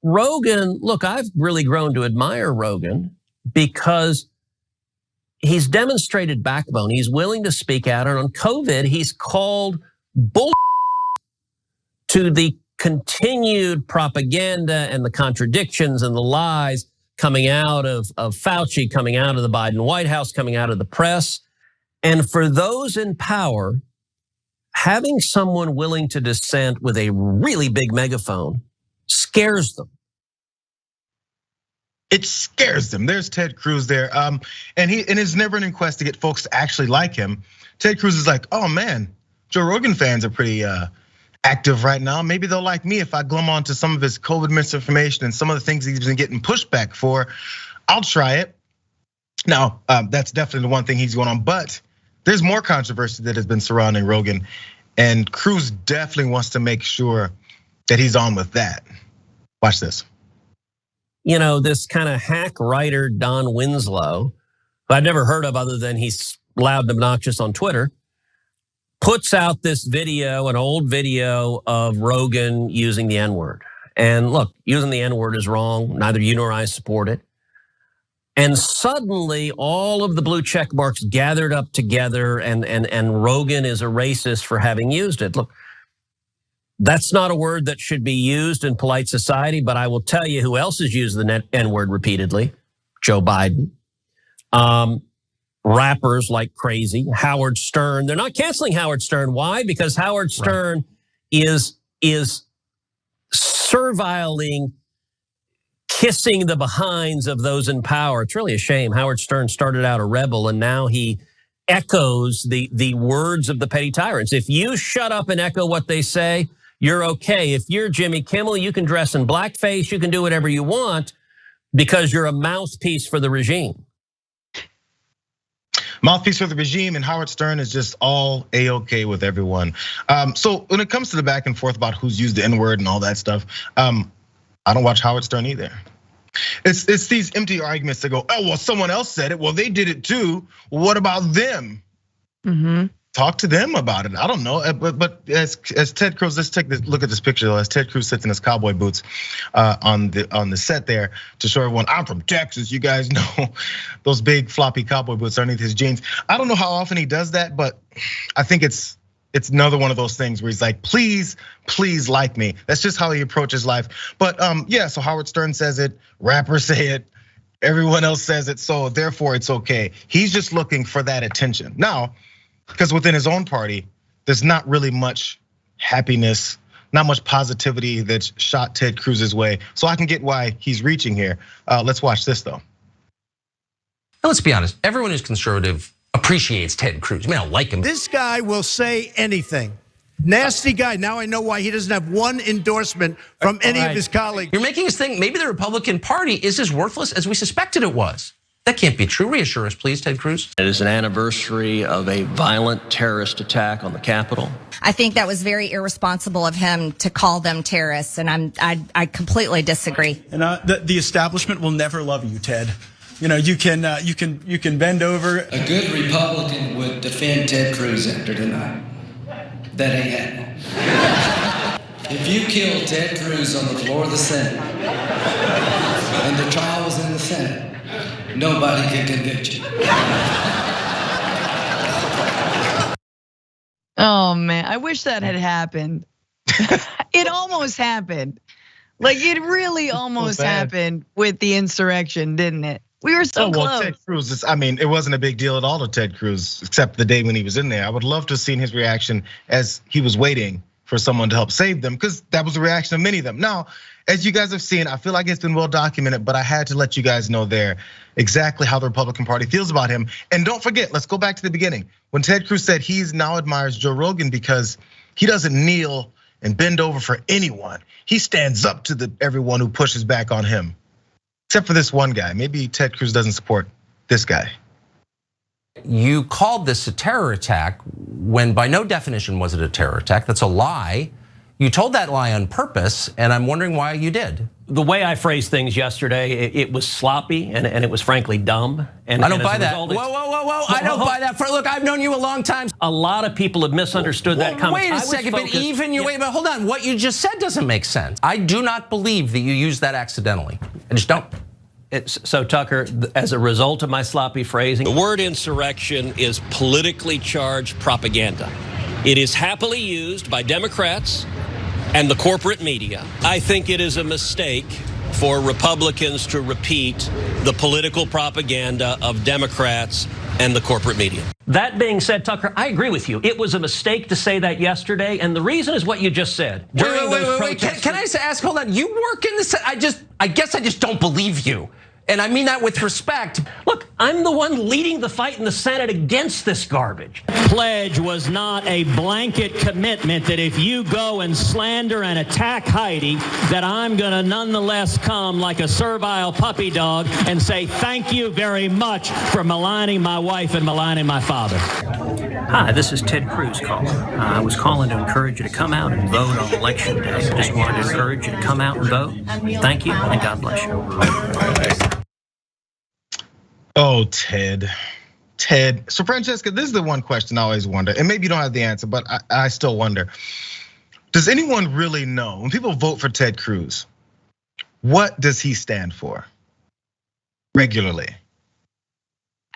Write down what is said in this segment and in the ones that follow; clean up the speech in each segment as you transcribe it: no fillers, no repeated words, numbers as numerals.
Rogan, look, I've really grown to admire Rogan because he's demonstrated backbone. He's willing to speak out. And on COVID, he's called bull to the continued propaganda and the contradictions and the lies coming out of Fauci, coming out of the Biden White House, coming out of the press. And for those in power, having someone willing to dissent with a really big megaphone scares them. It scares them. There's Ted Cruz there. And it's never an quest to get folks to actually like him. Ted Cruz is like, oh man, Joe Rogan fans are pretty active right now. Maybe they'll like me if I glom onto some of his COVID misinformation and some of the things he's been getting pushback for. I'll try it. Now, that's definitely the one thing he's going on, but there's more controversy that has been surrounding Rogan, and Cruz definitely wants to make sure that he's on with that. Watch this. You know, this kind of hack writer, Don Winslow, who I've never heard of other than he's loud and obnoxious on Twitter, puts out this video, an old video of Rogan using the N-word. And look, using the N-word is wrong. Neither you nor I support it. And suddenly all of the blue check marks gathered up together and Rogan is a racist for having used it. Look, that's not a word that should be used in polite society, but I will tell you who else has used the N-word repeatedly. Joe Biden. Rappers like crazy. Howard Stern. They're not canceling Howard Stern. Why? Because Howard Stern is serviling, kissing the behinds of those in power. It's really a shame. Howard Stern started out a rebel and now he echoes the words of the petty tyrants. If you shut up and echo what they say, you're okay. If you're Jimmy Kimmel, you can dress in blackface, you can do whatever you want because you're a mouthpiece for the regime. Mouthpiece for the regime, and Howard Stern is just all A-okay with everyone. So when it comes to the back and forth about who's used the N-word and all that stuff, I don't watch Howard Stern either. It's these empty arguments that go, oh, well, someone else said it. Well, they did it too. Well, what about them? Talk to them about it. I don't know, but as Ted Cruz, let's take this look at this picture though. As Ted Cruz sits in his cowboy boots on the set there to show everyone, I'm from Texas. You guys know those big floppy cowboy boots underneath his jeans. I don't know how often he does that, but I think it's another one of those things where he's like, please like me. That's just how he approaches life. But yeah, so Howard Stern says it, rappers say it, everyone else says it, so therefore it's okay. He's just looking for that attention. Now, because within his own party, there's not really much happiness, not much positivity that's shot Ted Cruz's way. So I can get why he's reaching here. Let's watch this though. Now, let's be honest, everyone who's conservative appreciates Ted Cruz. I mean, I don't like him. This guy will say anything. Nasty guy. Now I know why he doesn't have one endorsement from any of his colleagues. You're making us think maybe the Republican Party is as worthless as we suspected it was. That can't be true. Reassure us, please, Ted Cruz. It is an anniversary of a violent terrorist attack on the Capitol. I think that was very irresponsible of him to call them terrorists, and I completely disagree. And the establishment will never love you, Ted. You know, you can bend over. A good Republican would defend Ted Cruz after tonight. That ain't happening. If you killed Ted Cruz on the floor of the Senate, and the trial was in the Senate, nobody can convict you. Oh man, I wish that had happened. It almost happened. Like it really almost happened with the insurrection, didn't it? We were so close. Ted Cruz, I mean, it wasn't a big deal at all to Ted Cruz, except the day when he was in there. I would love to have seen his reaction as he was waiting for someone to help save them, because that was the reaction of many of them. Now, as you guys have seen, I feel like it's been well documented, but I had to let you guys know there exactly how the Republican Party feels about him. And don't forget, let's go back to the beginning. When Ted Cruz said he's now admires Joe Rogan because he doesn't kneel and bend over for anyone. He stands up to everyone who pushes back on him. Except for this one guy. Maybe Ted Cruz doesn't support this guy. You called this a terror attack when by no definition was it a terror attack. That's a lie. You told that lie on purpose, and I'm wondering why you did. the way I phrased things yesterday, it was sloppy and it was frankly dumb. And I don't buy that. result, Whoa. I don't buy that. Look, I've known you a long time. A lot of people have misunderstood that comment. Wait a second, but hold on. What you just said doesn't make sense. I do not believe that you used that accidentally. I just don't. So Tucker, as a result of my sloppy phrasing, the word insurrection is politically charged propaganda. It is happily used by Democrats and the corporate media. I think it is a mistake for Republicans to repeat the political propaganda of Democrats and the corporate media. That being said, Tucker, I agree with you. It was a mistake to say that yesterday, and the reason is what you just said. Wait. Can I just ask, hold on, you work in this, I guess I just don't believe you. And I mean that with respect. Look, I'm the one leading the fight in the Senate against this garbage. Pledge was not a blanket commitment that if you go and slander and attack Heidi, that I'm going to nonetheless come like a servile puppy dog and say thank you very much for maligning my wife and maligning my father. Hi, this is Ted Cruz calling. I was calling to encourage you to come out and vote on Election Day. Just wanted to encourage you to come out and vote. Thank you, and God bless you. Oh, Ted. So Francesca, this is the one question I always wonder, and maybe you don't have the answer, but I still wonder. Does anyone really know, when people vote for Ted Cruz, what does he stand for regularly?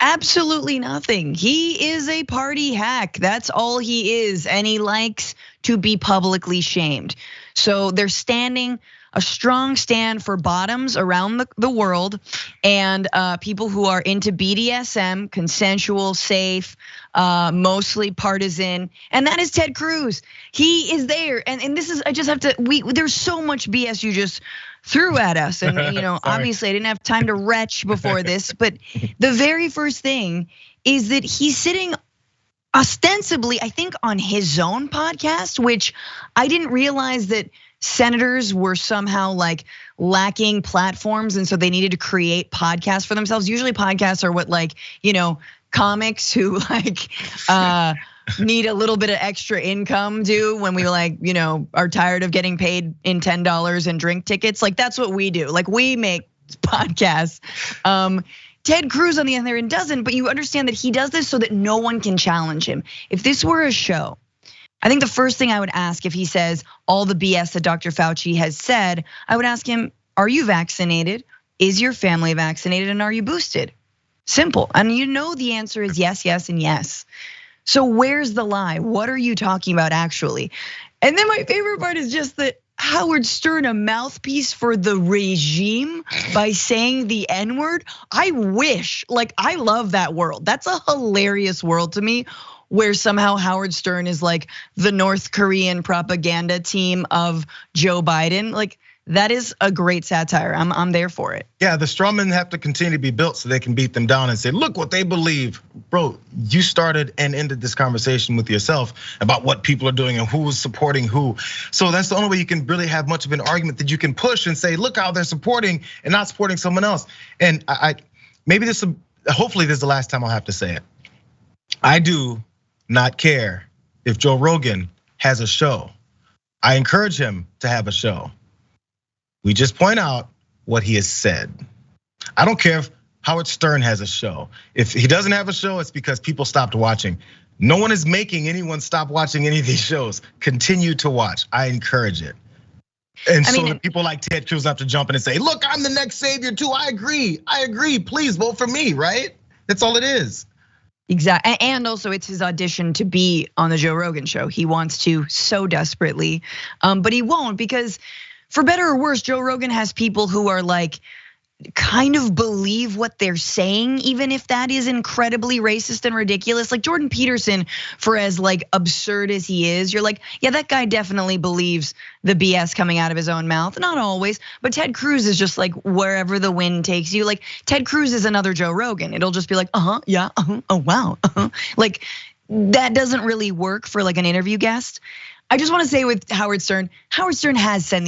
Absolutely nothing. He is a party hack. That's all he is. And he likes to be publicly shamed. So they're standing a strong stand for bottoms around the world and people who are into BDSM, consensual, safe, mostly partisan. And that is Ted Cruz. He is there. And this is, I just have to, there's so much BS you just threw at us. And obviously I didn't have time to retch before this, but the very first thing is that he's sitting ostensibly, I think, on his own podcast, which I didn't realize that senators were somehow like lacking platforms, and so they needed to create podcasts for themselves. Usually podcasts are what comics who need a little bit of extra income do when we are tired of getting paid in $10 in drink tickets. Like that's what we do. Like we make podcasts. Ted Cruz on the other end doesn't, but you understand that he does this so that no one can challenge him. If this were a show, I think the first thing I would ask, if he says all the BS that Dr. Fauci has said, I would ask him, are you vaccinated? Is your family vaccinated? And are you boosted? Simple. And the answer is yes, yes, and yes. So where's the lie? What are you talking about actually? And then my favorite part is just that Howard Stern, a mouthpiece for the regime by saying the N-word. I wish, I love that world. That's a hilarious world to me, where somehow Howard Stern is like the North Korean propaganda team of Joe Biden. That is a great satire. I'm there for it. Yeah, the strawmen have to continue to be built so they can beat them down and say, look what they believe. Bro, you started and ended this conversation with yourself about what people are doing and who is supporting who. So that's the only way you can really have much of an argument that you can push and say, look how they're supporting and not supporting someone else. And hopefully this is the last time I'll have to say it. I do not care if Joe Rogan has a show. I encourage him to have a show. We just point out what he has said. I don't care if Howard Stern has a show. If he doesn't have a show, it's because people stopped watching. No one is making anyone stop watching any of these shows. Continue to watch. I encourage it. And so the people like Ted Cruz have to jump in and say, look, I'm the next savior too. I agree. Please vote for me, right? That's all it is. Exactly, and also it's his audition to be on the Joe Rogan show. He wants to so desperately, but he won't, because for better or worse, Joe Rogan has people who are kind of believe what they're saying, even if that is incredibly racist and ridiculous. Like Jordan Peterson, for as absurd as he is, you're like, yeah, that guy definitely believes the BS coming out of his own mouth. Not always, but Ted Cruz is just wherever the wind takes you. Ted Cruz is another Joe Rogan. It'll just be yeah, oh wow, that doesn't really work for an interview guest. I just want to say with Howard Stern has said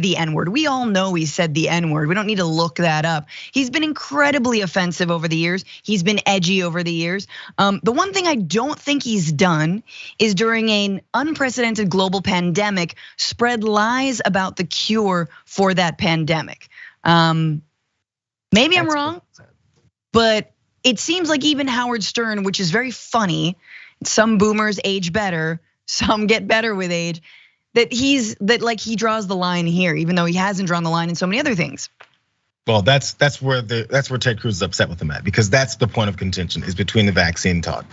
the N-word. We all know he said the N-word. We don't need to look that up. He's been incredibly offensive over the years. He's been edgy over the years. The one thing I don't think he's done is during an unprecedented global pandemic, spread lies about the cure for that pandemic. Maybe I'm wrong, but it seems like even Howard Stern, which is very funny, some boomers age better, some get better with age, that he draws the line here, even though he hasn't drawn the line in so many other things. Well, that's where Ted Cruz is upset with him at, because that's the point of contention, is between the vaccine talk.